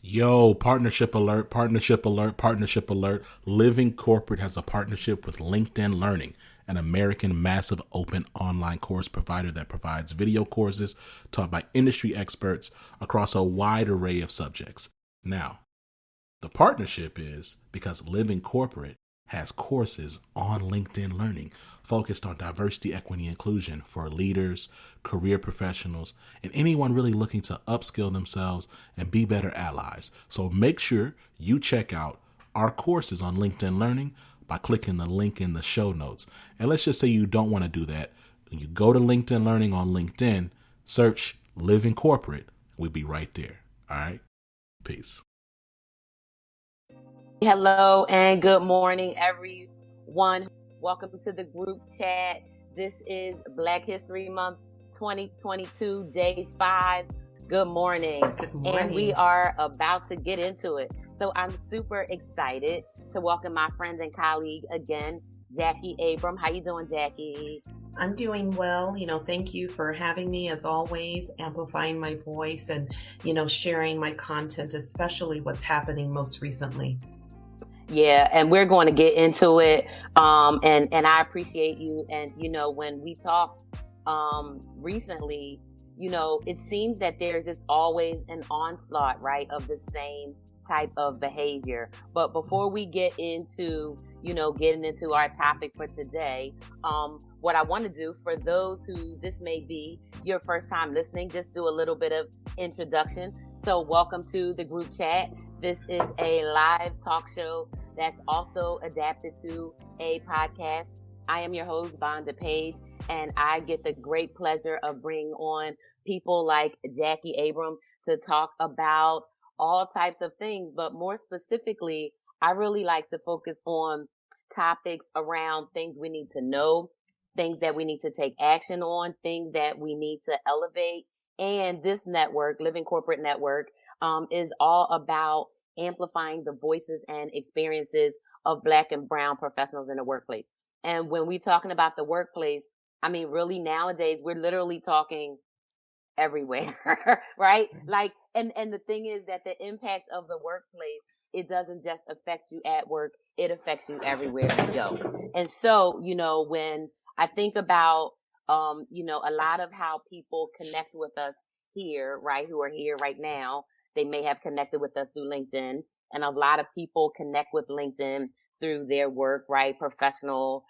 Yo, partnership alert, partnership alert, partnership alert. Living Corporate has a partnership with LinkedIn Learning, an American massive open online course provider that provides video courses taught by industry experts across a wide array of subjects. Now, the partnership is because Living Corporate has courses on LinkedIn Learning focused on diversity, equity, inclusion for leaders, career professionals, and anyone really looking to upskill themselves and be better allies. So make sure you check out our courses on LinkedIn Learning by clicking the link in the show notes. And let's just say you don't want to do that. When you go to LinkedIn Learning on LinkedIn, search Living Corporate. We'll be right there. All right? Peace. Hello and good morning, everyone. Welcome to the group chat. This is Black History Month 2022, day 5. Good morning. Good morning. And we are about to get into it. So I'm super excited to welcome my friend and colleague again, Jackie Abram. How you doing, Jackie? I'm doing well. Thank you for having me as always, amplifying my voice and, sharing my content, especially what's happening most recently. Yeah, and we're going to get into it. And I appreciate you. And, when we talked recently, it seems that there's just always an onslaught, right, of the same type of behavior. But before we get into, getting into our topic for today, what I want to do for those who this may be your first time listening, just do a little bit of introduction. So welcome to the group chat. This is a live talk show that's also adapted to a podcast. I am your host, Vonda Page, and I get the great pleasure of bringing on people like Jackie Abram to talk about all types of things. But more specifically, I really like to focus on topics around things we need to know, things that we need to take action on, things that we need to elevate. And this network, Living Corporate Network, is all about amplifying the voices and experiences of Black and Brown professionals in the workplace. And when we're talking about the workplace, I mean, really nowadays, we're literally talking everywhere, right? Like, and the thing is that the impact of the workplace, it doesn't just affect you at work, it affects you everywhere you go. And so, when I think about, a lot of how people connect with us here, right, who are here right now, they may have connected with us through LinkedIn, and a lot of people connect with LinkedIn through their work, right, professional,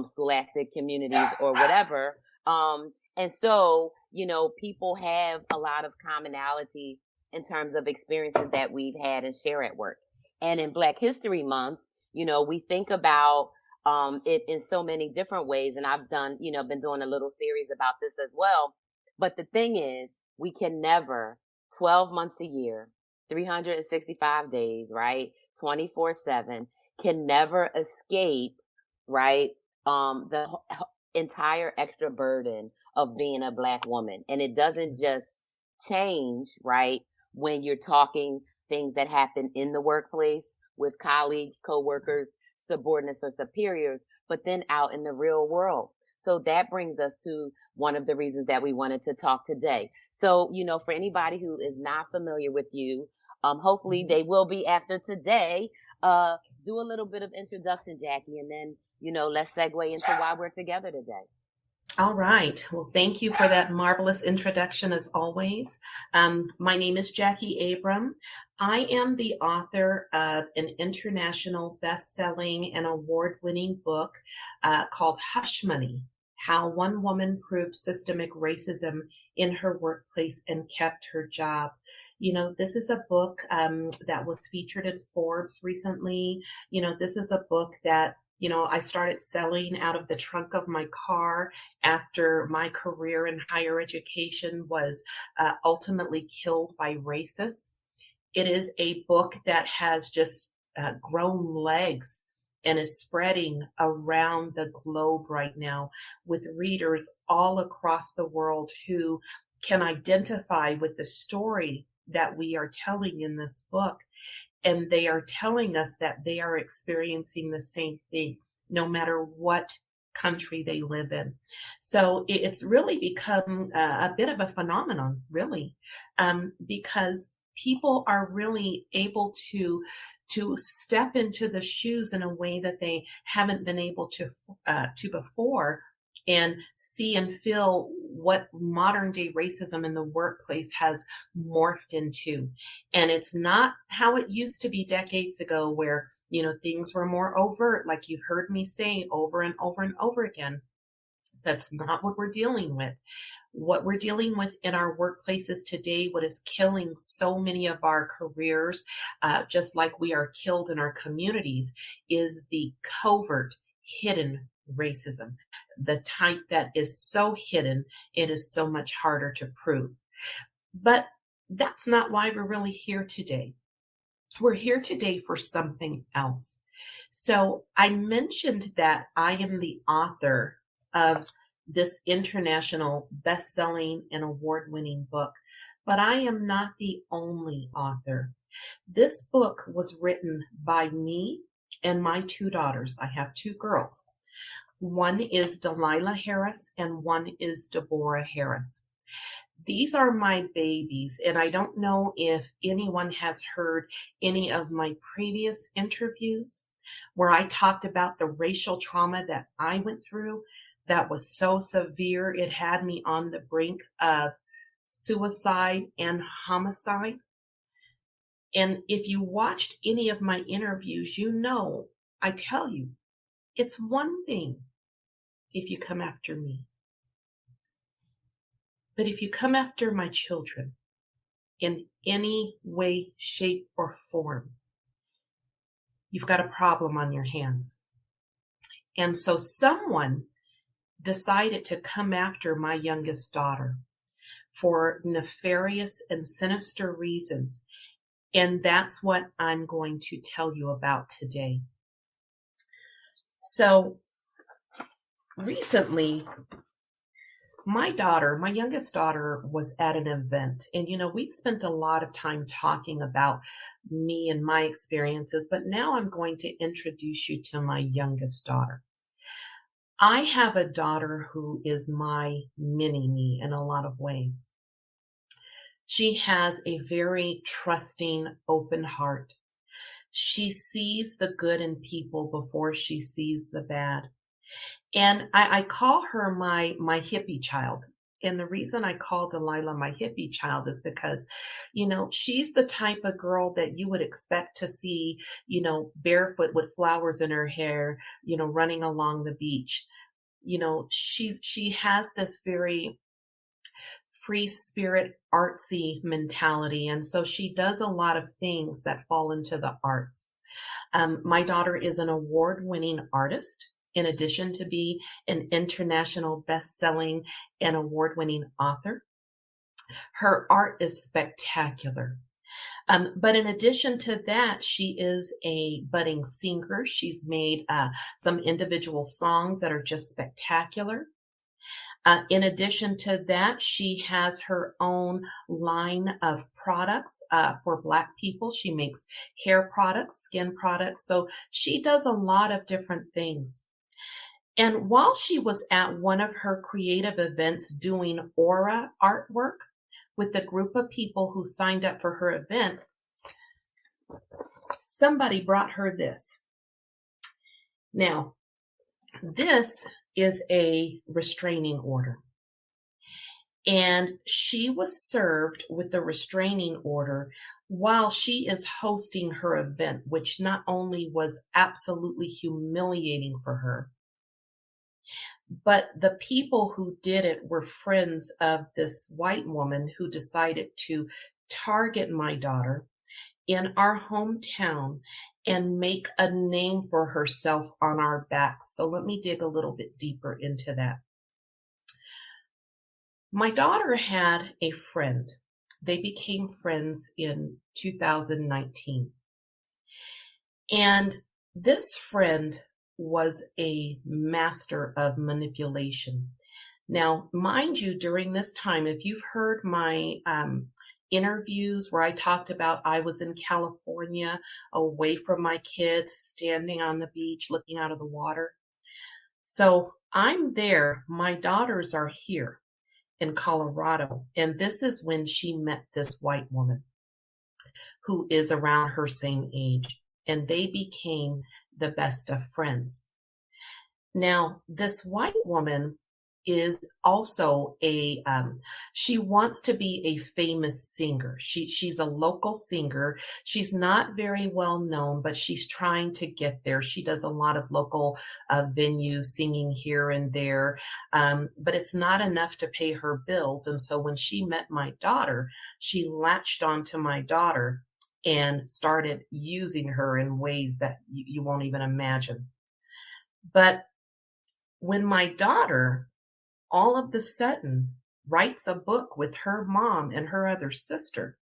scholastic communities or whatever. And so, people have a lot of commonality in terms of experiences that we've had and share at work. And in Black History Month, we think about it in so many different ways. And I've done, been doing a little series about this as well. But the thing is, we can never 12 months a year, 365 days, right? 24/7 can never escape, right? The entire extra burden of being a Black woman. And it doesn't just change, right? When you're talking things that happen in the workplace with colleagues, coworkers, subordinates, or superiors, but then out in the real world. So that brings us to one of the reasons that we wanted to talk today. So, for anybody who is not familiar with you, hopefully they will be after today. Do a little bit of introduction, Jackie, and then, let's segue into why we're together today. All right. Well, thank you for that marvelous introduction as always. My name is Jackie Abram. I am the author of an international best-selling and award-winning book called Hush Money: How One Woman Proved Systemic Racism in Her Workplace and Kept Her Job. This is a book that was featured in Forbes recently. This is a book that I started selling out of the trunk of my car after my career in higher education was ultimately killed by racists. It is a book that has just grown legs and is spreading around the globe right now with readers all across the world who can identify with the story that we are telling in this book. And they are telling us that they are experiencing the same thing, no matter what country they live in. So it's really become a bit of a phenomenon, really, because people are really able to step into the shoes in a way that they haven't been able to before, and see and feel what modern day racism in the workplace has morphed into. And it's not how it used to be decades ago, where, you know, things were more overt, like you've heard me say over and over and over again. That's not what we're dealing with. What we're dealing with in our workplaces today, what is killing so many of our careers, just like we are killed in our communities, is the covert, hidden racism, the type that is so hidden, it is so much harder to prove. But that's not why we're really here today. We're here today for something else. So I mentioned that I am the author of this international best-selling and award-winning book, but I am not the only author. This book was written by me and my two daughters. I have two girls. One is Delilah Harris and one is Deborah Harris. These are my babies, and I don't know if anyone has heard any of my previous interviews where I talked about the racial trauma that I went through that was so severe it had me on the brink of suicide and homicide. And if you watched any of my interviews, you know I tell you, it's one thing if you come after me. But if you come after my children in any way, shape, or form, you've got a problem on your hands. And so someone decided to come after my youngest daughter for nefarious and sinister reasons. And that's what I'm going to tell you about today. So recently, my youngest daughter, was at an event, and we've spent a lot of time talking about me and my experiences, but now I'm going to introduce you to my youngest daughter. I have a daughter who is my mini me in a lot of ways. She has a very trusting, open heart. She sees the good in people before she sees the bad. And I call her my hippie child. And the reason I call Delilah my hippie child is because, she's the type of girl that you would expect to see, barefoot with flowers in her hair, running along the beach. She has this very free spirit, artsy mentality. And so she does a lot of things that fall into the arts. My daughter is an award-winning artist, in addition to be an international best-selling and award-winning author. Her art is spectacular. But in addition to that, she is a budding singer. She's made some individual songs that are just spectacular. In addition to that, she has her own line of products for Black people. She makes hair products, skin products. So she does a lot of different things. And while she was at one of her creative events doing aura artwork with the group of people who signed up for her event, somebody brought her this. Now, this is a restraining order. And she was served with the restraining order while she is hosting her event, which not only was absolutely humiliating for her, but the people who did it were friends of this white woman who decided to target my daughter in our hometown and make a name for herself on our backs. So let me dig a little bit deeper into that. My daughter had a friend. They became friends in 2019. And this friend was a master of manipulation. Now, mind you, during this time, if you've heard my interviews where I talked about I was in California, away from my kids, standing on the beach, looking out of the water. So I'm there. My daughters are here in Colorado. And this is when she met this white woman. who is around her same age, and they became the best of friends. Now, this white woman is also she wants to be a famous singer. She's a local singer. She's not very well known, but she's trying to get there. She does a lot of local venues, singing here and there, but it's not enough to pay her bills. And so when she met my daughter, she latched onto my daughter and started using her in ways that you won't even imagine. But when my daughter all of the sudden writes a book with her mom and her other sister,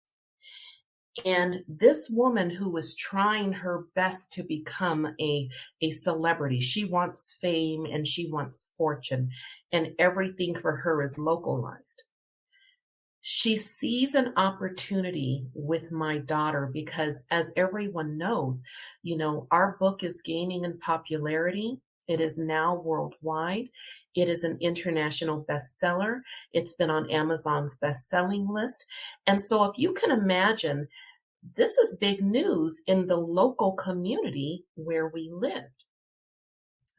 and this woman who was trying her best to become a celebrity, she wants fame and she wants fortune, and everything for her is localized. She sees an opportunity with my daughter because, as everyone knows, our book is gaining in popularity. It is now worldwide. It is an international bestseller. It's been on Amazon's best-selling list. And so if you can imagine, this is big news in the local community where we lived.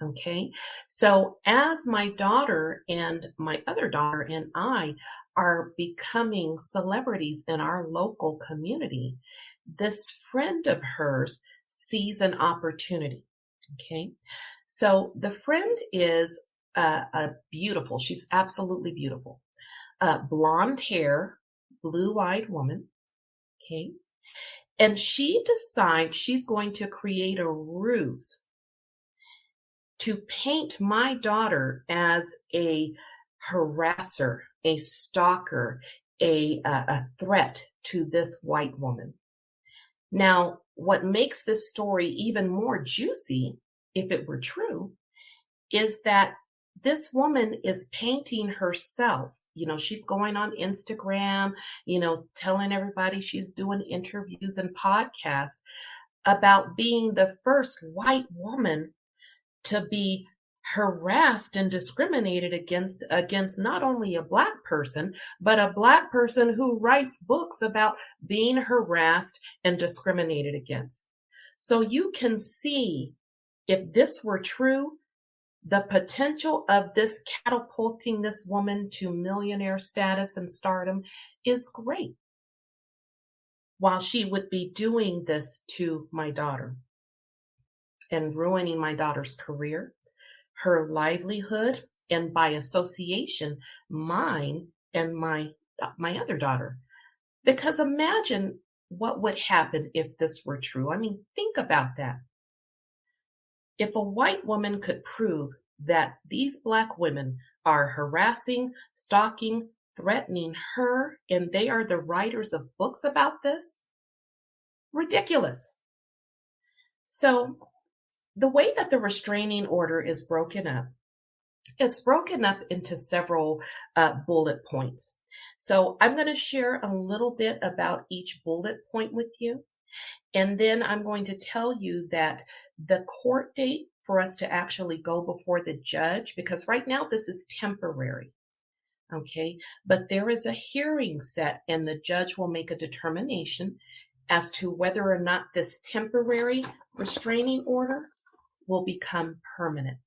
Okay, so as my daughter and my other daughter and I are becoming celebrities in our local community, this friend of hers sees an opportunity. Okay, so the friend is a beautiful, she's absolutely beautiful, blonde hair, blue-eyed woman. Okay, and she decides she's going to create a ruse to paint my daughter as a harasser, a stalker, a threat to this white woman. Now, what makes this story even more juicy, if it were true, is that this woman is painting herself. She's going on Instagram, telling everybody she's doing interviews and podcasts about being the first white woman to be harassed and discriminated against not only a Black person, but a Black person who writes books about being harassed and discriminated against. So you can see, if this were true, the potential of this catapulting this woman to millionaire status and stardom is great, while she would be doing this to my daughter and ruining my daughter's career, her livelihood, and by association, mine and my other daughter. Because imagine what would happen if this were true. I mean, think about that. If a white woman could prove that these Black women are harassing, stalking, threatening her, and they are the writers of books about this, ridiculous. So the way that the restraining order is broken up, it's broken up into several bullet points. So I'm going to share a little bit about each bullet point with you. And then I'm going to tell you that the court date for us to actually go before the judge, because right now this is temporary. Okay, but there is a hearing set and the judge will make a determination as to whether or not this temporary restraining order will become permanent.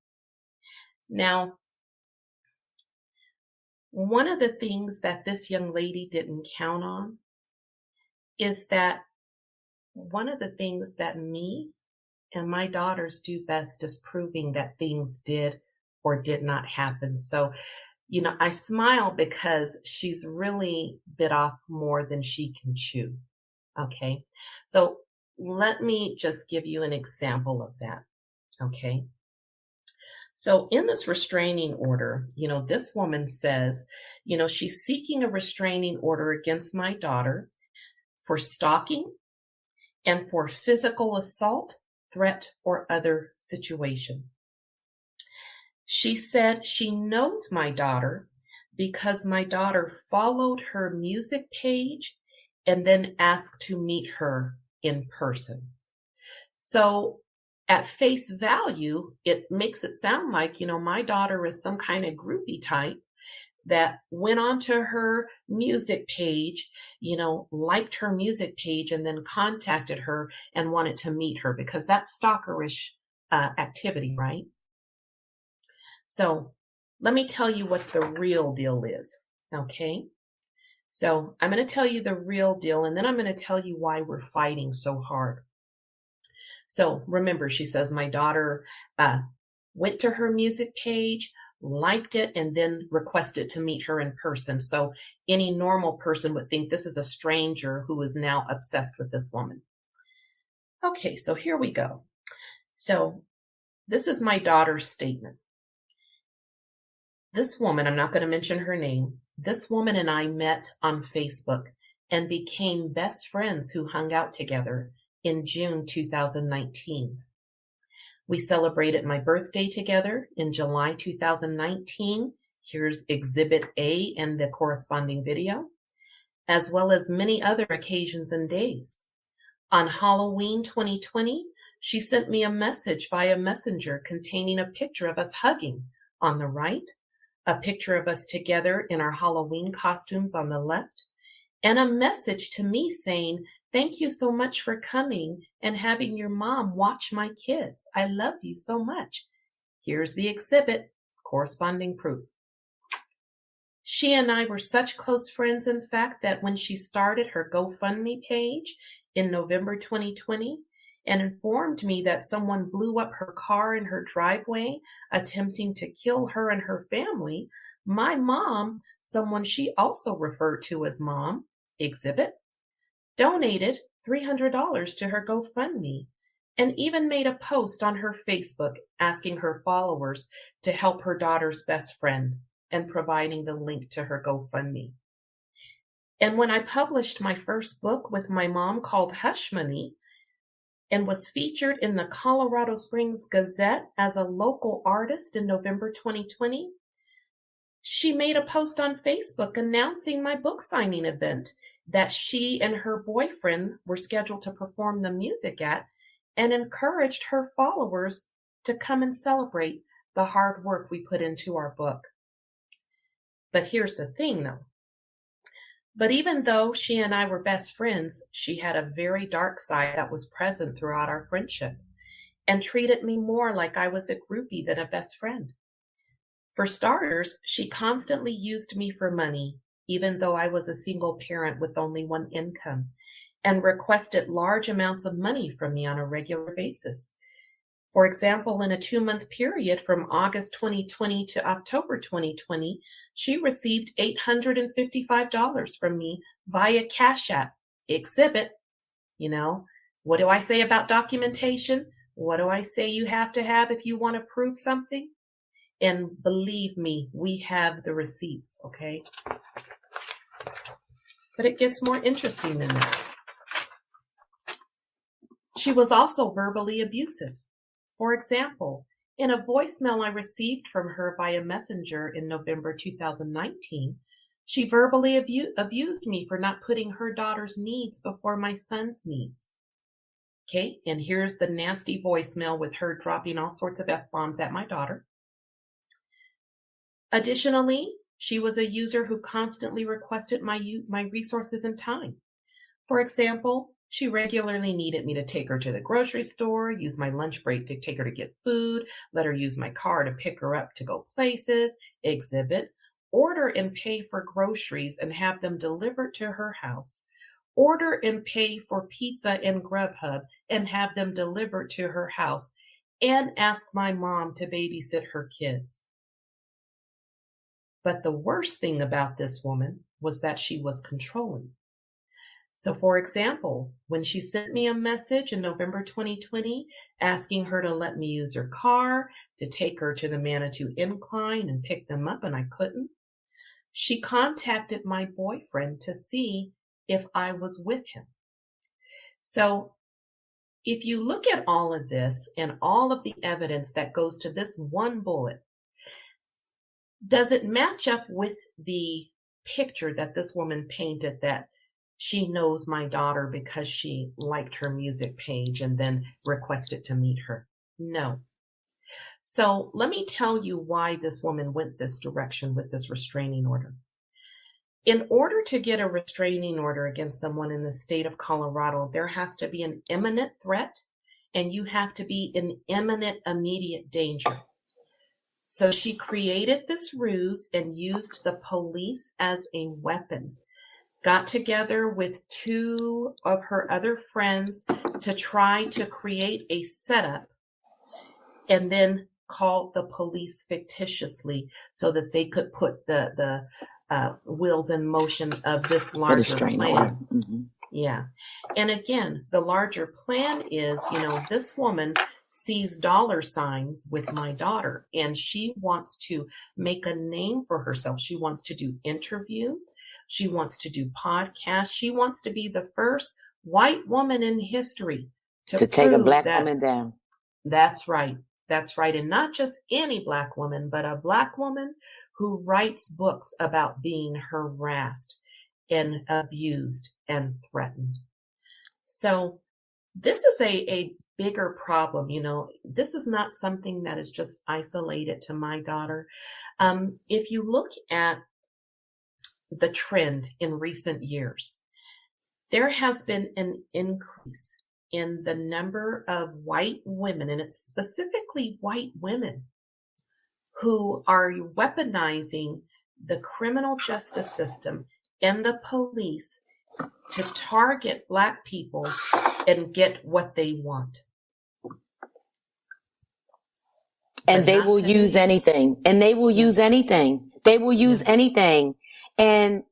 Now, one of the things that this young lady didn't count on is that one of the things that me and my daughters do best is proving that things did or did not happen. So, I smile because she's really bit off more than she can chew. Okay, so let me just give you an example of that. Okay, so in this restraining order, this woman says, she's seeking a restraining order against my daughter for stalking and for physical assault, threat, or other situation. She said she knows my daughter because my daughter followed her music page and then asked to meet her in person. So at face value, it makes it sound like, my daughter is some kind of groupie type that went onto her music page, liked her music page, and then contacted her and wanted to meet her, because that's stalkerish activity, right? So let me tell you what the real deal is, okay? So I'm going to tell you the real deal, and then I'm going to tell you why we're fighting so hard. So remember, she says my daughter went to her music page, liked it, and then requested to meet her in person. So any normal person would think this is a stranger who is now obsessed with this woman. Okay, so here we go. So this is my daughter's statement. This woman, I'm not going to mention her name, this woman and I met on Facebook and became best friends who hung out together in June 2019. We celebrated my birthday together in July 2019. Here's Exhibit A and the corresponding video, as well as many other occasions and days. On Halloween 2020, she sent me a message via Messenger containing a picture of us hugging on the right, a picture of us together in our Halloween costumes on the left, and a message to me saying, "Thank you so much for coming and having your mom watch my kids. I love you so much." Here's the exhibit, corresponding proof. She and I were such close friends, in fact, that when she started her GoFundMe page in November 2020 and informed me that someone blew up her car in her driveway, attempting to kill her and her family, my mom, someone she also referred to as mom, exhibit, donated $300 to her GoFundMe and even made a post on her Facebook asking her followers to help her daughter's best friend and providing the link to her GoFundMe. And when I published my first book with my mom called Hush Money and was featured in the Colorado Springs Gazette as a local artist in November 2020, she made a post on Facebook announcing my book signing event that she and her boyfriend were scheduled to perform the music at, and encouraged her followers to come and celebrate the hard work we put into our book. But here's the thing, though. But even though she and I were best friends, she had a very dark side that was present throughout our friendship and treated me more like I was a groupie than a best friend. For starters, she constantly used me for money, even though I was a single parent with only one income, and requested large amounts of money from me on a regular basis. For example, in a 2-month period from August 2020 to October 2020, she received $855 from me via Cash App. Exhibit, what do I say about documentation? What do I say you have to have if you want to prove something? And believe me, we have the receipts, okay? But it gets more interesting than that. She was also verbally abusive. For example, in a voicemail I received from her via Messenger in November 2019, she verbally abused me for not putting her daughter's needs before my son's needs. Okay, and here's the nasty voicemail with her dropping all sorts of F-bombs at my daughter. Additionally, she was a user who constantly requested my resources and time. For example, she regularly needed me to take her to the grocery store, use my lunch break to take her to get food, let her use my car to pick her up to go places, exhibit, order and pay for groceries and have them delivered to her house, order and pay for pizza and Grubhub and have them delivered to her house, and ask my mom to babysit her kids. But the worst thing about this woman was that she was controlling. So, for example, when she sent me a message in November 2020 asking her to let me use her car to take her to the Manitou Incline and pick them up, and I couldn't, she contacted my boyfriend to see if I was with him. So, if you look at all of this and all of the evidence that goes to this one bullet, does it match up with the picture that this woman painted that she knows my daughter because she liked her music page and then requested to meet her? No. So let me tell you why this woman went this direction with this restraining order. In order to get a restraining order against someone in the state of Colorado, there has to be an imminent threat and you have to be in imminent immediate danger. So she created this ruse and used the police as a weapon. Got together with two of her other friends to try to create a setup and then called the police fictitiously so that they could put the wheels in motion of this larger plan. Mm-hmm. Yeah. And again, the larger plan is, this woman sees dollar signs with my daughter and she wants to make a name for herself. She wants to do interviews. She wants to do podcasts. She wants to be the first white woman in history to take a black woman down. That's right. That's right. And not just any black woman, but a black woman who writes books about being harassed and abused and threatened. So this is a bigger problem. This is not something that is just isolated to my daughter. If you look at the trend in recent years, there has been an increase in the number of white women, and it's specifically white women, who are weaponizing the criminal justice system and the police to target Black people and get what they want. And they will use anything. And they will use anything. They will use anything. And,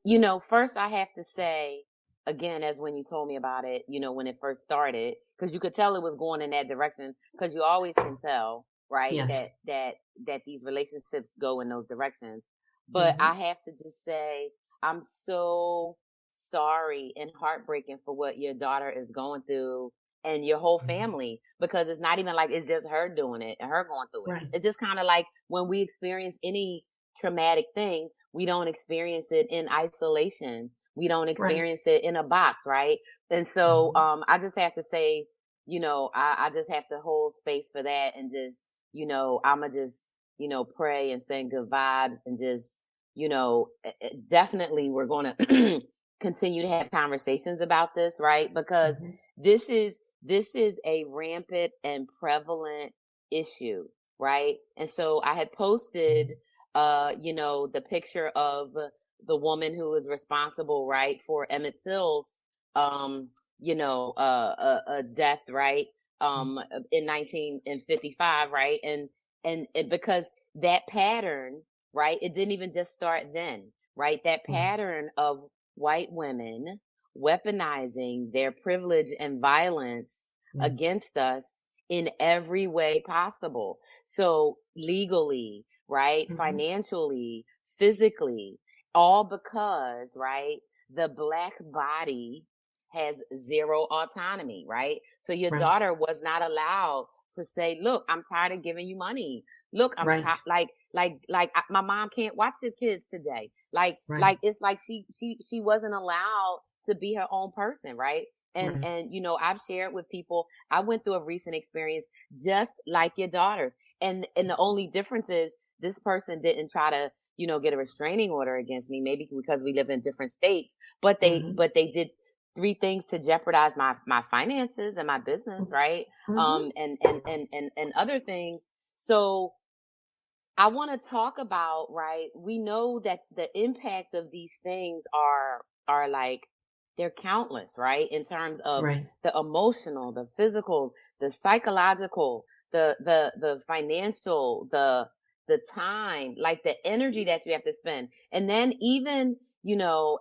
first I have to say, again, as when you told me about it, when it first started, because you could tell it was going in that direction, because you always can tell, right? Yes. That these relationships go in those directions. But I have to just say, I'm so sorry and heartbreaking for what your daughter is going through and your whole family, because it's not even like it's just her doing it and her going through it. Right. It's just kind of like when we experience any traumatic thing, we don't experience it in isolation. We don't experience it in a box, right? And so I just have to say, I just have to hold space for that and just, I'ma just, pray and send good vibes and just, definitely we're going to continue to have conversations about this, right? Because this is a rampant and prevalent issue, right? And so I had posted, the picture of the woman who is responsible, right, for Emmett Till's, death, right, in 1955, right, and because that pattern, right, it didn't even just start then, right, that pattern of white women weaponizing their privilege and violence against us in every way possible. So legally, right, financially, physically, all because, right, the Black body has zero autonomy, right? So your daughter was not allowed to say, look, I'm tired of giving you money. Look, I'm like my mom can't watch your kids today. Like it's like she wasn't allowed to be her own person, right? And I've shared with people, I went through a recent experience just like your daughters. And the only difference is this person didn't try to, get a restraining order against me, maybe because we live in different states, but they did 3 things to jeopardize my finances and my business, right? And other things. So I want to talk about, right, we know that the impact of these things are like, they're countless, right? In terms of the emotional, the physical, the psychological, the financial, the time, like the energy that you have to spend. And then even,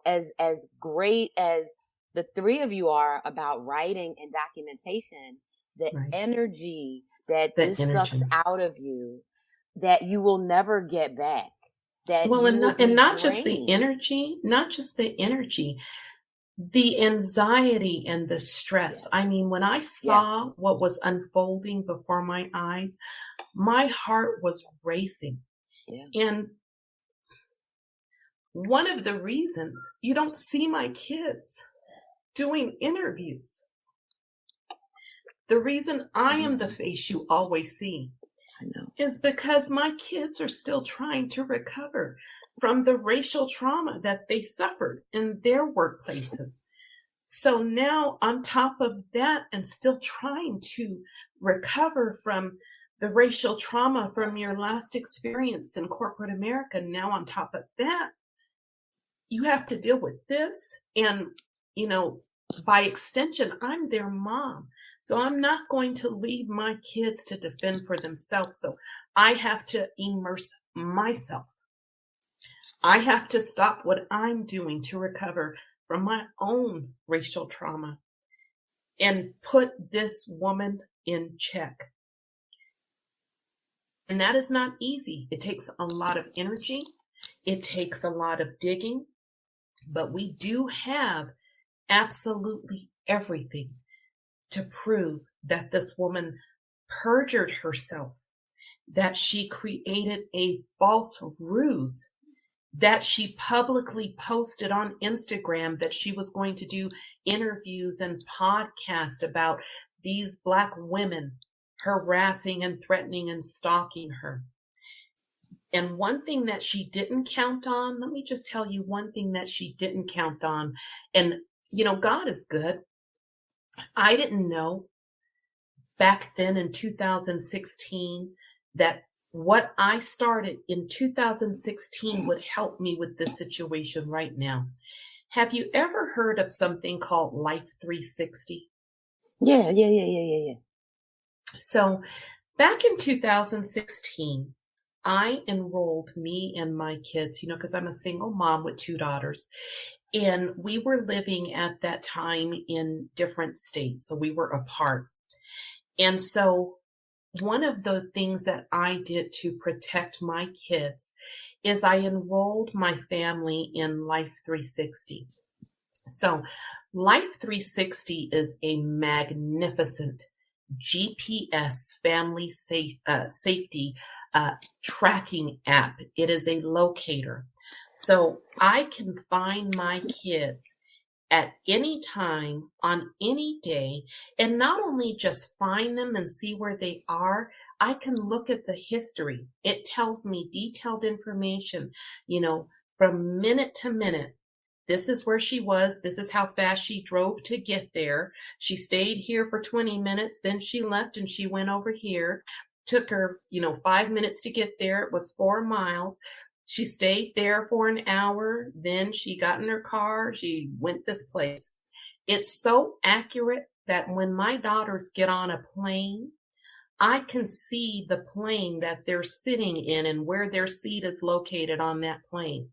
as great as the 3 of you are about writing and documentation, the energy that this sucks out of you, that you will never get back. That not just the energy, the anxiety and the stress. I mean, when I saw what was unfolding before my eyes, my heart was racing. Yeah. And one of the reasons you don't see my kids doing interviews, the reason I am the face you always see, is because my kids are still trying to recover from the racial trauma that they suffered in their workplaces. So now, on top of that, and still trying to recover from the racial trauma from your last experience in corporate America, now on top of that, you have to deal with this. And, by extension, I'm their mom. So I'm not going to leave my kids to defend for themselves. So I have to immerse myself. I have to stop what I'm doing to recover from my own racial trauma and put this woman in check. And that is not easy. It takes a lot of energy. It takes a lot of digging. But we do have absolutely everything to prove that this woman perjured herself, that she created a false ruse, that she publicly posted on Instagram that she was going to do interviews and podcasts about these Black women harassing and threatening and stalking her. And one thing that she didn't count on, let me just tell you one thing that she didn't count on. And, God is good. I didn't know back then in 2016 that what I started in 2016 would help me with this situation right now. Have you ever heard of something called Life 360? Yeah. So back in 2016, I enrolled me and my kids, because I'm a single mom with 2 daughters. And we were living at that time in different states. So we were apart. And so one of the things that I did to protect my kids is I enrolled my family in Life 360. So Life 360 is a magnificent GPS family safety tracking app. It is a locator. So I can find my kids at any time on any day, and not only just find them and see where they are, I can look at the history. It tells me detailed information, from minute to minute. This is where she was. This is how fast she drove to get there. She stayed here for 20 minutes. Then she left and she went over here. Took her, 5 minutes to get there. It was 4 miles. She stayed there for an hour. Then she got in her car. She went this place. It's so accurate that when my daughters get on a plane, I can see the plane that they're sitting in and where their seat is located on that plane.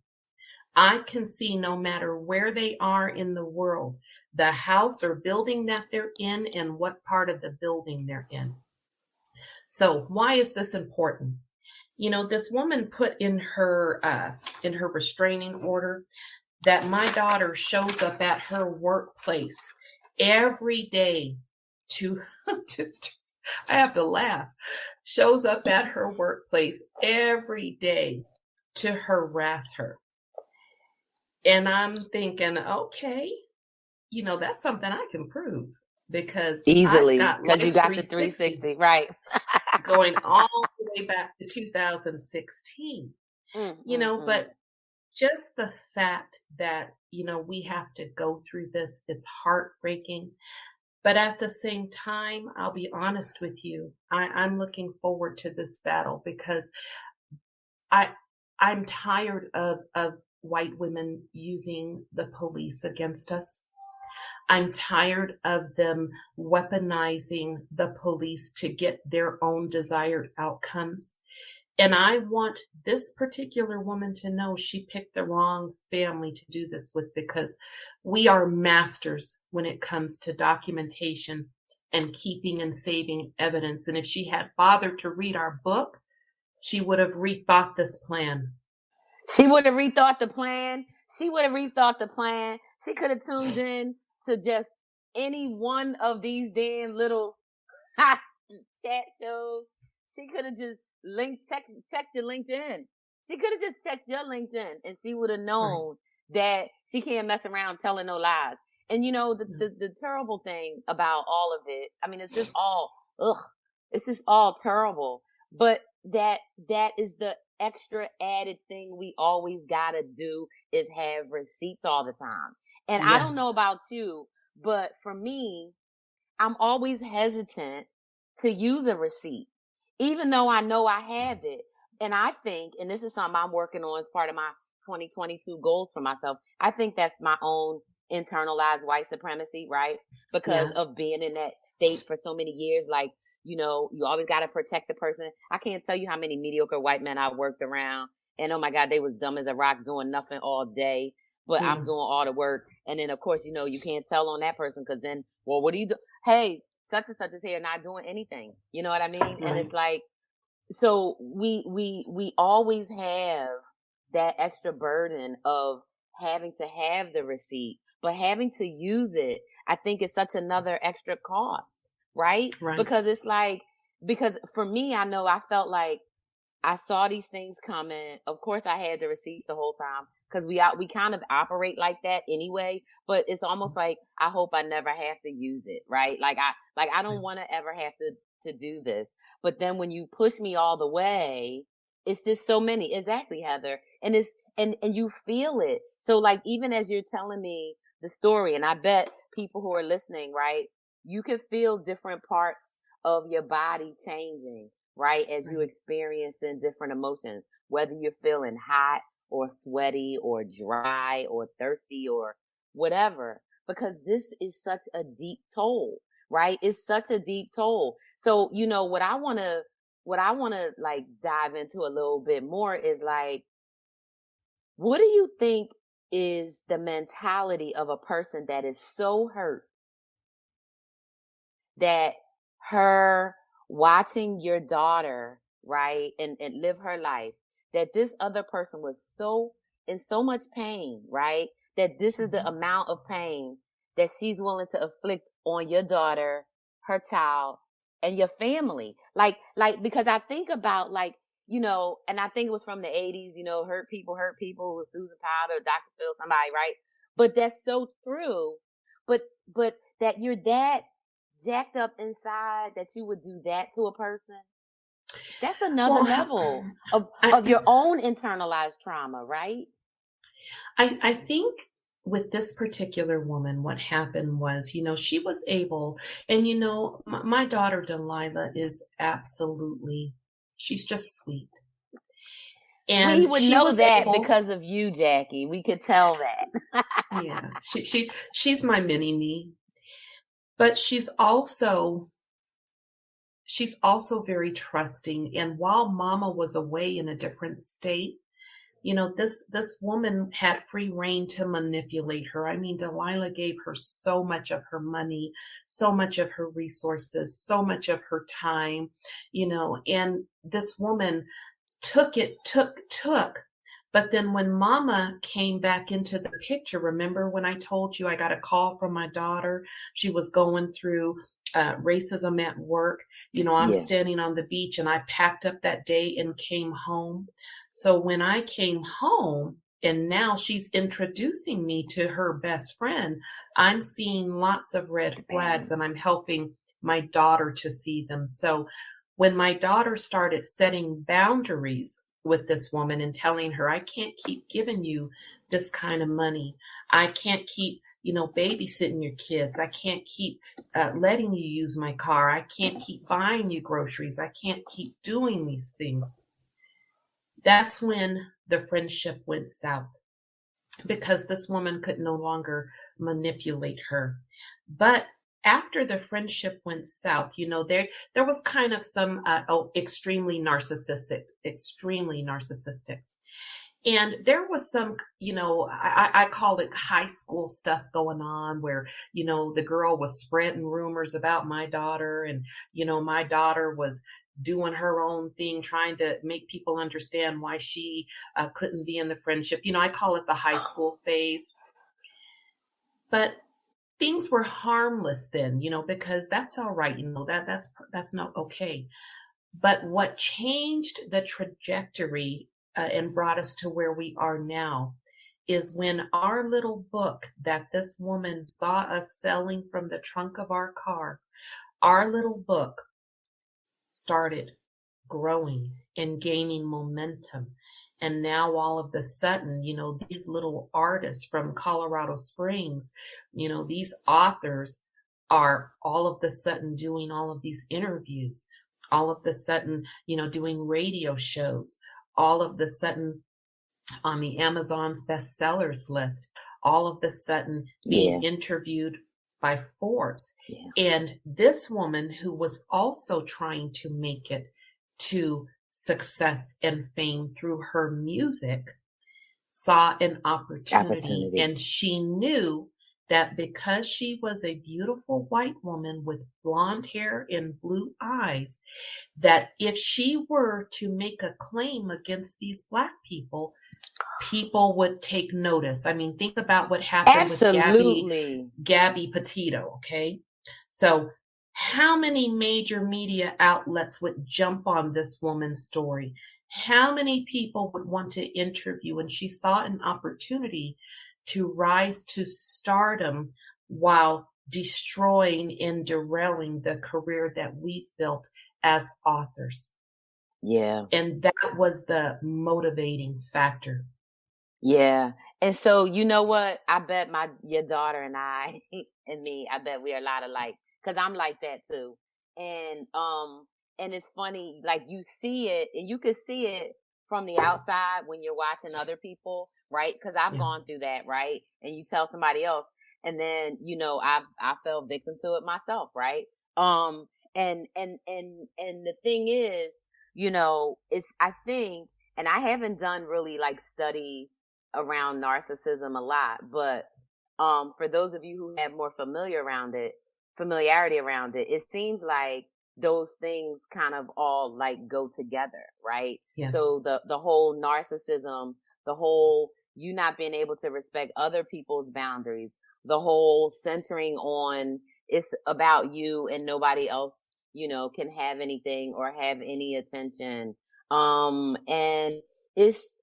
I can see, no matter where they are in the world, the house or building that they're in and what part of the building they're in. So why is this important? This woman put in her restraining order that my daughter shows up at her workplace every day I have to laugh, shows up at her workplace every day to harass her. And I'm thinking, okay, that's something I can prove because easily, because you got the 360, right? Going all the way back to 2016, but just the fact that, we have to go through this, it's heartbreaking. But at the same time, I'll be honest with you, I'm looking forward to this battle because I'm tired of white women using the police against us. I'm tired of them weaponizing the police to get their own desired outcomes. And I want this particular woman to know she picked the wrong family to do this with, because we are masters when it comes to documentation and keeping and saving evidence. And if she had bothered to read our book, she would have rethought this plan. She would have rethought the plan. She could have tuned in to just any one of these damn little chat shows. She could have just checked your LinkedIn. She could have just checked your LinkedIn and she would have known that she can't mess around telling no lies. And the terrible thing about all of it, I mean, it's just all terrible. But that is the extra added thing we always gotta do, is have receipts all the time. And I don't know Yes. about you, but for me, I'm always hesitant to use a receipt, even though I know I have it. And I think, and this is something I'm working on as part of my 2022 goals for myself, I think that's my own internalized white supremacy, right? Because Yeah. of being in that state for so many years, like, you know, you always got to protect the person. I can't tell you how many mediocre white men I worked around. And oh my God, they was dumb as a rock doing nothing all day, but I'm Mm. doing all the work. And then, of course, you know, you can't tell on that person because then, well, what do you do? Hey, such and such is here not doing anything. You know what I mean? And Right. it's like, so we always have that extra burden of having to have the receipt, but having to use it, I think is such another extra cost, right? Right. Because it's like, because for me, I know I felt like I saw these things coming. Of course, I had the receipts the whole time because we kind of operate like that anyway. But it's almost like I hope I never have to use it, right? I don't want to ever have to do this. But then when you push me all the way, it's just so many. Exactly, Heather, and it's and you feel it. So like even as you're telling me the story, and I bet people who are listening, right, you can feel different parts of your body changing, right? As you Right. experiencing different emotions, whether you're feeling hot or sweaty or dry or thirsty or whatever, because this is such a deep toll, right? It's such a deep toll. So, you know, what I want to like dive into a little bit more is like, what do you think is the mentality of a person that is so hurt that her watching your daughter, right, and live her life, that this other person was so in so much pain, right, that this is the Mhm. amount of pain that she's willing to inflict on your daughter, her child, and your family. Like because I think about like, you know, and I think it was from the 80s, you know, hurt people with Susan Powder, Dr. Phil, somebody, right? But that's so true. But that your dad jacked up inside that you would do that to a person, that's another Well, level I, of your own internalized trauma, right? I think with this particular woman, what happened was, she was able, and my daughter Delilah is absolutely, she's just sweet. We And would she know was that able, because of you, Jackie. We could tell that. yeah, she's my mini me, but she's also very trusting. And while mama was away in a different state, this woman had free reign to manipulate her. I mean, Delilah gave her so much of her money, so much of her resources, so much of her time, and this woman took. But then when mama came back into the picture, remember when I told you I got a call from my daughter? She was going through racism at work. I'm Yeah. standing on the beach and I packed up that day and came home. So when I came home, and now she's introducing me to her best friend, I'm seeing lots of red flags and I'm helping my daughter to see them. So when my daughter started setting boundaries with this woman and telling her, I can't keep giving you this kind of money. I can't keep, babysitting your kids. I can't keep letting you use my car. I can't keep buying you groceries. I can't keep doing these things. That's when the friendship went south because this woman could no longer manipulate her. But after the friendship went south, there was kind of some extremely narcissistic. And there was some, I call it high school stuff going on where, the girl was spreading rumors about my daughter and, my daughter was doing her own thing, trying to make people understand why she couldn't be in the friendship. I call it the high school phase. But things were harmless then, because that's all right. That's not okay. But what changed the trajectory and brought us to where we are now is when our little book that this woman saw us selling from the trunk of our car, our little book started growing and gaining momentum. And now all of a sudden, these little artists from Colorado Springs, these authors are all of a sudden doing all of these interviews, all of a sudden, doing radio shows, all of a sudden on the Amazon's bestsellers list, all of a sudden being interviewed by Forbes. Yeah. And this woman who was also trying to make it to success and fame through her music saw an opportunity. And she knew that because she was a beautiful white woman with blonde hair and blue eyes, that if she were to make a claim against these Black people, people would take notice. I mean, think about what happened with Gabby Petito, okay? So how many major media outlets would jump on this woman's story? How many people would want to interview? And she saw an opportunity to rise to stardom while destroying and derailing the career that we've built as authors. Yeah. And that was the motivating factor. Yeah. And so, you know what? I bet your daughter and I and me, I bet we are a lot alike, because I'm like that too. And it's funny, like you see it, and you can see it from the outside when you're watching other people, right? Because I've gone through that, right? And you tell somebody else, and then I fell victim to it myself, right? And the thing is, it's, I think, and I haven't done really like study around narcissism a lot, but for those of you who have more familiarity around it, it seems like those things kind of all like go together, right? Yes. So the whole narcissism, the whole you not being able to respect other people's boundaries, the whole centering on it's about you and nobody else, can have anything or have any attention. And it's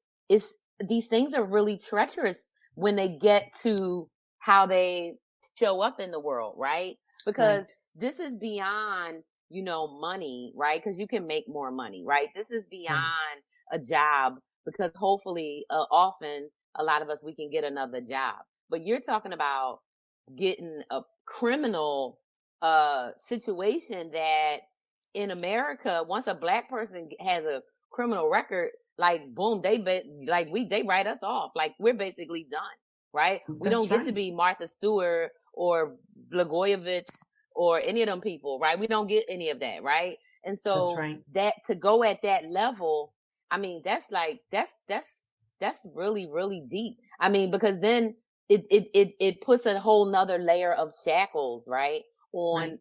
these things are really treacherous when they get to how they show up in the world, right? Because this is beyond, money, right? Because you can make more money, right? This is beyond a job, because hopefully, often a lot of us, we can get another job. But you're talking about getting a criminal situation that in America, once a Black person has a criminal record, like boom, they write us off. Like we're basically done, right? We don't get to be Martha Stewart or Blagojevich or any of them people, right? We don't get any of that, right? And so that to go at that level, I mean, that's really, really deep. I mean, because then it puts a whole nother layer of shackles, right? On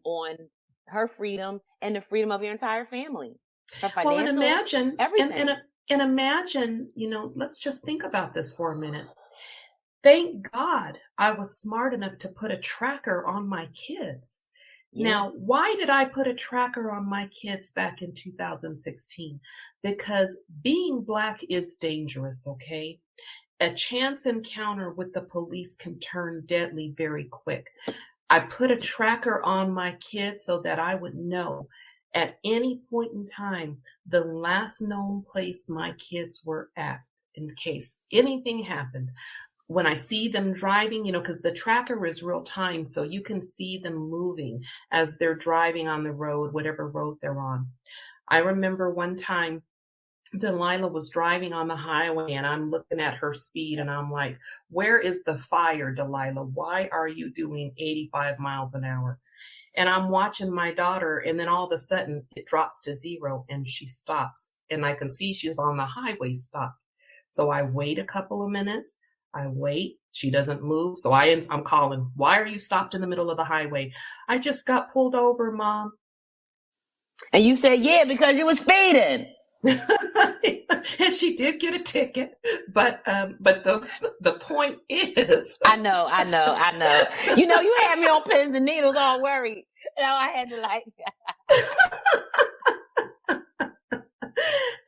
her freedom and the freedom of your entire family. Her financial, well, and imagine everything. And imagine, let's just think about this for a minute. Thank God I was smart enough to put a tracker on my kids. Yeah. Now, why did I put a tracker on my kids back in 2016? Because being Black is dangerous, okay? A chance encounter with the police can turn deadly very quick. I put a tracker on my kids so that I would know at any point in time the last known place my kids were at in case anything happened. When I see them driving, because the tracker is real time, so you can see them moving as they're driving on the road, whatever road they're on. I remember one time Delilah was driving on the highway and I'm looking at her speed and I'm like, where is the fire, Delilah? Why are you doing 85 miles an hour? And I'm watching my daughter, and then all of a sudden it drops to 0 and she stops. And I can see she's on the highway stop. So I wait a couple of minutes. I wait. She doesn't move. So I'm calling, why are you stopped in the middle of the highway? I just got pulled over, Mom. And you said, yeah, because you were speeding. And she did get a ticket, but the point is, I know. You had me on pins and needles, all worried. I had to like.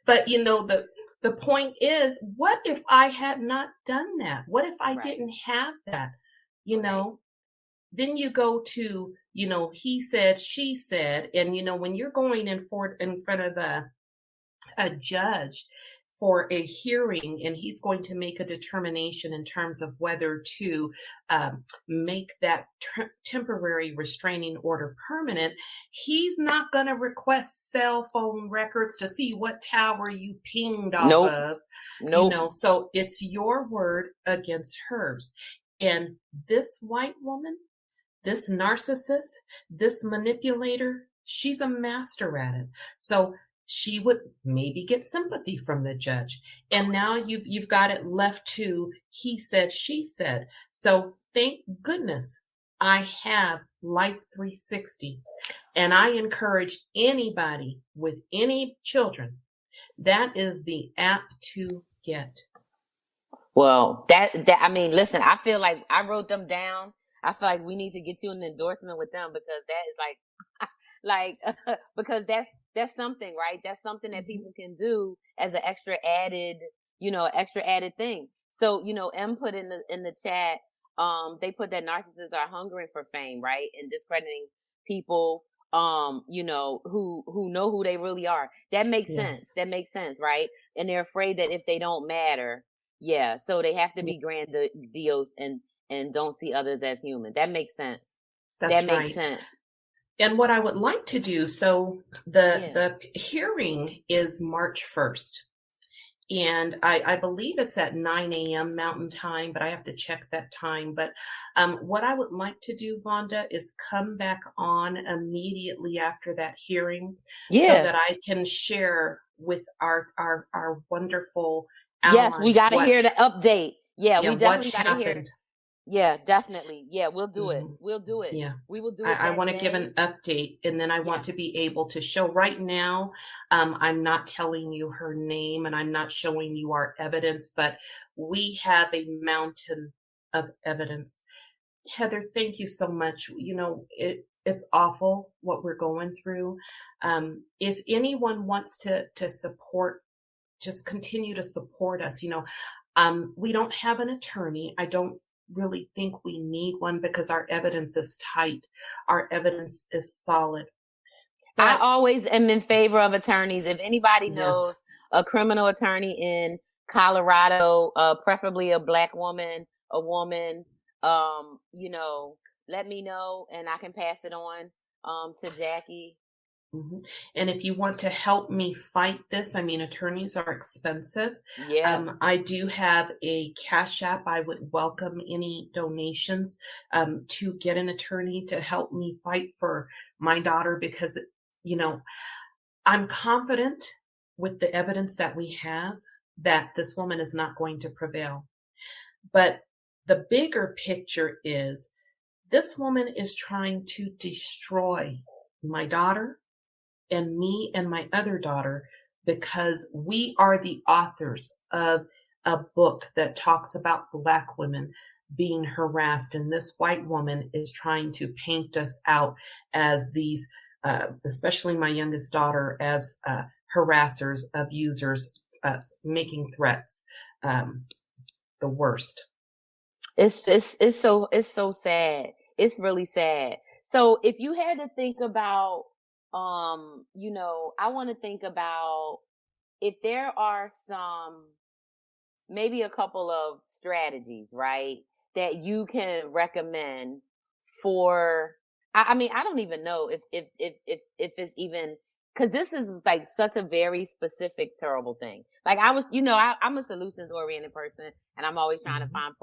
But the point is, what if I had not done that? What if I didn't have that? Then you go to he said, she said, and when you're going in front of a judge for a hearing, and he's going to make a determination in terms of whether to make that temporary restraining order permanent. He's not going to request cell phone records to see what tower you pinged off Nope. of. Nope. So it's your word against hers. And this white woman, this narcissist, this manipulator, she's a master at it. So she would maybe get sympathy from the judge. And now you've got it left to he said, she said. So thank goodness I have Life 360. And I encourage anybody with any children, that is the app to get. Well, that I mean, listen, I feel like I wrote them down. I feel like we need to get you an endorsement with them, because that is because that's something, right? That's something that people can do as an extra added thing. So, M put in the chat, they put that narcissists are hungering for fame, right? And discrediting people, who know who they really are. That makes sense. That makes sense, right? And they're afraid that if they don't matter, so they have to be grandiose and don't see others as human. That makes sense. That makes sense. And what I would like to do, so the hearing is March 1st. And I believe it's at 9 a.m. Mountain Time, but I have to check that time. But what I would like to do, Vonda, is come back on immediately after that hearing so that I can share with our wonderful allies. Yes, we got to hear the update. Yeah, we definitely got to hear it. Yeah, definitely. Yeah, we'll do it. We'll do it. Yeah, we will do it. I want to give an update, and then I want to be able to show. Right now, I'm not telling you her name, and I'm not showing you our evidence, but we have a mountain of evidence. Heather, thank you so much. It's awful what we're going through. If anyone wants to support, just continue to support us. We don't have an attorney. I don't really think we need one because our evidence is tight. Our evidence is solid. But I always am in favor of attorneys. If anybody knows a criminal attorney in Colorado, preferably a Black woman, a woman, let me know and I can pass it on to Jackie. Mm-hmm. And if you want to help me fight this, attorneys are expensive. Yeah. I do have a Cash App. I would welcome any donations to get an attorney to help me fight for my daughter because, I'm confident with the evidence that we have that this woman is not going to prevail. But the bigger picture is this woman is trying to destroy my daughter and me and my other daughter, because we are the authors of a book that talks about Black women being harassed. And this white woman is trying to paint us out as these, especially my youngest daughter, as harassers, abusers, making threats, the worst. It's so sad. It's really sad. So if you had to think about, I want to think about if there are maybe a couple of strategies, right, that you can recommend for, I don't even know if it's even, cause this is like such a very specific, terrible thing. Like I'm a solutions oriented person and I'm always trying to find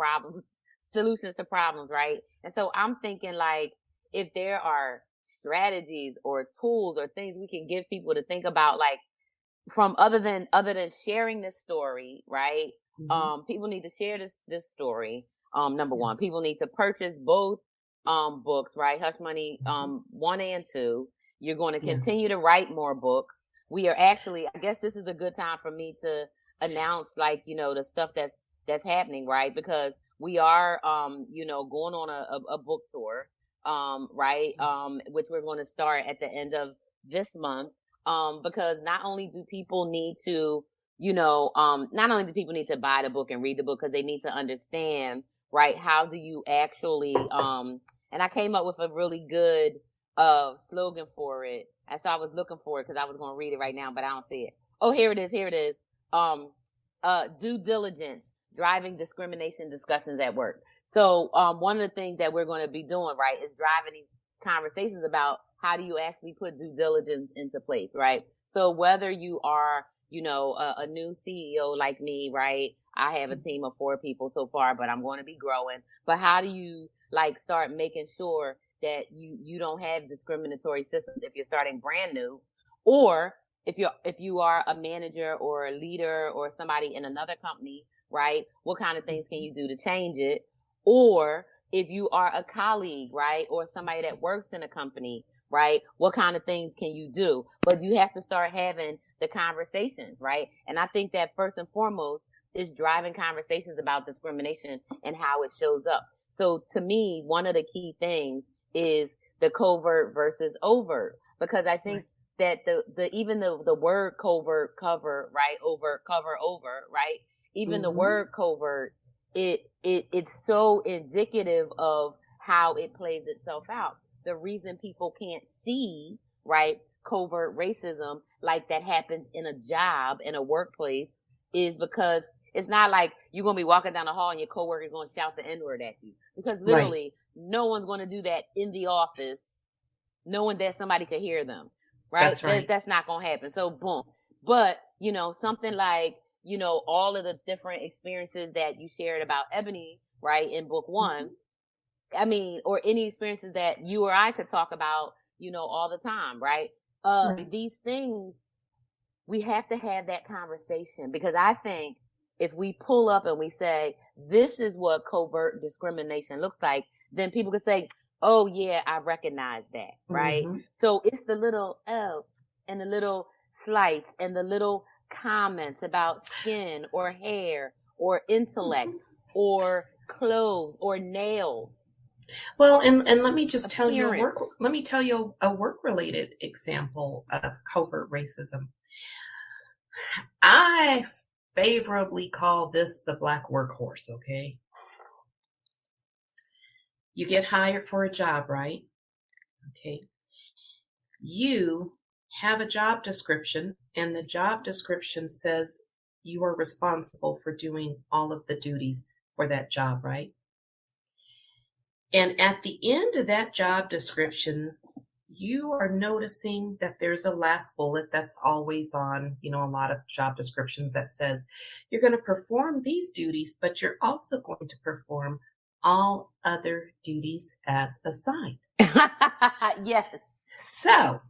solutions to problems, right? And so I'm thinking like, if there are strategies or tools or things we can give people to think about, like from other than sharing this story, right? People need to share this story. Number one, people need to purchase both books, right? Hush Money 1 and 2. You're going to continue to write more books. We are actually, I guess this is a good time for me to announce the stuff that's happening, right? Because we are going on a book tour. Right? Which we're going to start at the end of this month. Because not only do people need to, not only do people need to buy the book and read the book because they need to understand, right? How do you actually, and I came up with a really good, slogan for it. And so I was looking for it because I was going to read it right now, but I don't see it. Oh, here it is. Here it is. Due diligence, driving discrimination discussions at work. So, one of the things that we're going to be doing, right, is driving these conversations about how do you actually put due diligence into place, right? So whether you are, a new CEO like me, right? I have a team of 4 people so far, but I'm going to be growing. But how do you like start making sure that you don't have discriminatory systems if you're starting brand new, or if you are a manager or a leader or somebody in another company, right? What kind of things can you do to change it? Or if you are a colleague, right? Or somebody that works in a company, right? What kind of things can you do? But you have to start having the conversations, right? And I think that first and foremost is driving conversations about discrimination and how it shows up. So to me, one of the key things is the covert versus overt, because I think that even the word covert, cover, right? Overt, cover, over, right? Even the word covert, it's so indicative of how it plays itself out. The reason people can't see, right, covert racism like that happens in a job, in a workplace, is because it's not like you're going to be walking down the hall and your coworker is going to shout the N-word at you. Because literally, no one's going to do that in the office knowing that somebody could hear them, right? That's right. That's not going to happen. So, boom. But, something like, all of the different experiences that you shared about Ebony, right, in book 1, I mean, or any experiences that you or I could talk about, all the time, right? These things, we have to have that conversation, because I think if we pull up and we say, this is what covert discrimination looks like, then people can say, oh yeah, I recognize that, right? So it's the little and the little slights and the little comments about skin or hair or intellect or clothes or nails. Well, and let me just tell you a work-related example of covert racism. I favorably call this the black workhorse, okay? You get hired for a job, right? Okay. You have a job description, and the job description says you are responsible for doing all of the duties for that job, right? And at the end of that job description, you are noticing that there's a last bullet that's always on, a lot of job descriptions that says you're going to perform these duties, but you're also going to perform all other duties as assigned. Yes. So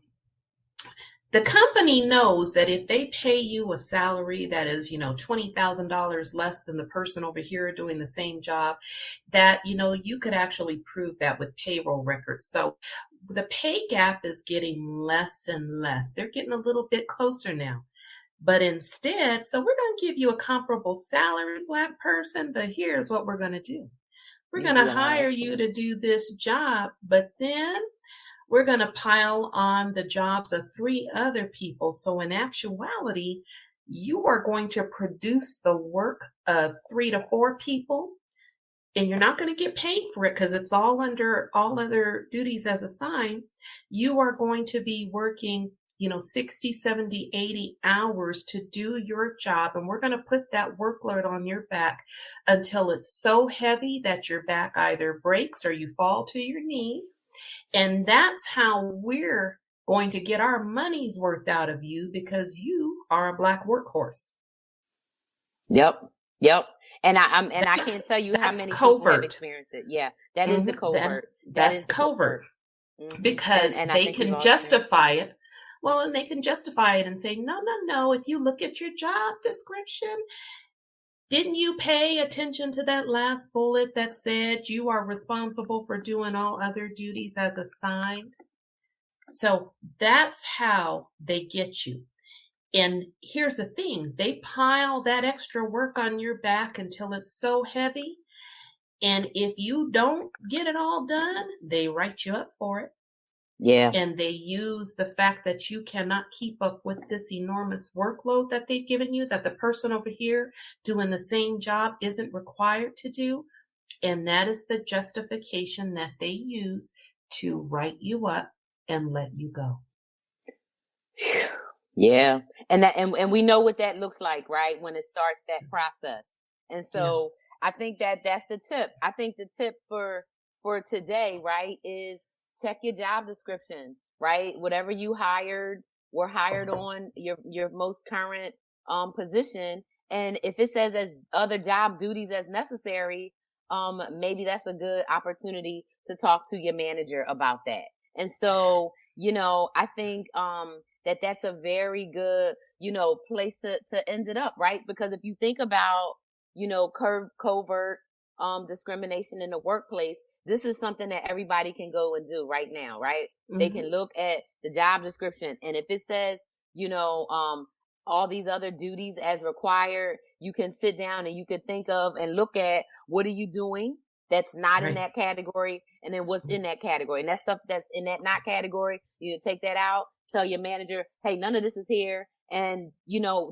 the company knows that if they pay you a salary that is, $20,000 less than the person over here doing the same job, that, you could actually prove that with payroll records. So the pay gap is getting less and less. They're getting a little bit closer now. But instead, so we're going to give you a comparable salary, black person, but here's what we're going to do. We're going to hire you to do this job, but then we're going to pile on the jobs of 3 other people. So in actuality, you are going to produce the work of 3 to 4 people, and you're not going to get paid for it because it's all under all other duties as assigned. You are going to be working, 60, 70, 80 hours to do your job. And we're going to put that workload on your back until it's so heavy that your back either breaks or you fall to your knees. And that's how we're going to get our money's worth out of you, because you are a black workhorse. Yep. And I can't tell you how many people have experienced it. Yeah, that is the covert. That's covert. Because and they can justify it. Well, and they can justify it and say, no. If you look at your job description, didn't you pay attention to that last bullet that said you are responsible for doing all other duties as assigned? So that's how they get you. And here's the thing, they pile that extra work on your back until it's so heavy. And if you don't get it all done, they write you up for it. Yeah. And they use the fact that you cannot keep up with this enormous workload that they've given you, that the person over here doing the same job isn't required to do. And that is the justification that they use to write you up and let you go. Yeah. And we know what that looks like, right? When it starts that process. And so Yes. I think that that's the tip. I think the tip for today, right, is check your job description, right? Whatever you were hired on your most current position. And if it says as other job duties as necessary, maybe that's a good opportunity to talk to your manager about that. And so, I think that that's a very good, place to end it up, right? Because if you think about, covert discrimination in the workplace, this is something that everybody can go and do right now, right? They can look at the job description, and if it says, all these other duties as required, you can sit down and you can think of and look at what are you doing that's not in Right. that category, and then what's in that category. And that stuff that's in that not category, you take that out, tell your manager, hey, none of this is here. And,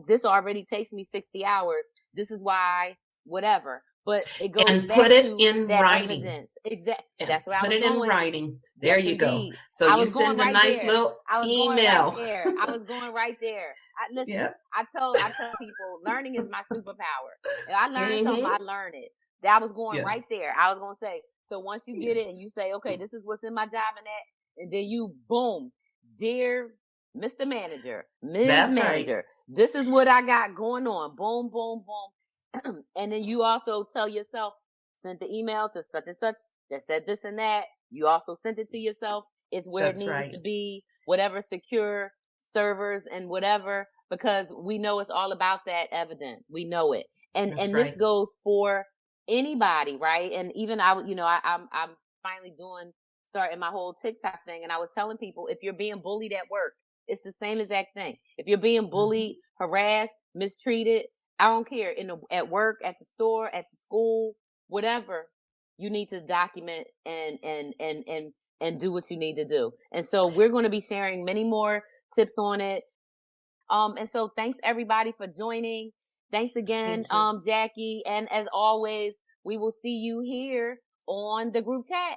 this already takes me 60 hours. This is why, whatever. But it goes And back put it to in that writing. evidence. Exactly. And That's where I put was it in going. writing. There Yes, you go. indeed. So I you was going send a right nice there. little I was email. going right there. I was going right there. Listen, Yep. I tell people, learning is my superpower. If I learn something, I learn it. That was going Yes. right there. I was going to say, so once you get it Yes. and you say, okay, this is what's in my job and that, and then you, boom, dear Mr. Manager, Ms. That's right. Manager, this is what I got going on. Boom, boom, boom. And then you also tell yourself, sent the email to such and such that said this and that. You also sent it to yourself. It's where That's it needs right. to be, whatever secure servers and whatever, because we know it's all about that evidence. We know it. And That's this right. goes for anybody, right? And even I'm finally starting my whole TikTok thing, and I was telling people, if you're being bullied at work, it's the same exact thing. If you're being bullied, harassed, mistreated, I don't care, at work, at the store, at the school, whatever, you need to document and do what you need to do. And so we're going to be sharing many more tips on it. And so thanks everybody for joining. Thanks again, Thank you. Jackie. And as always, we will see you here on the group chat.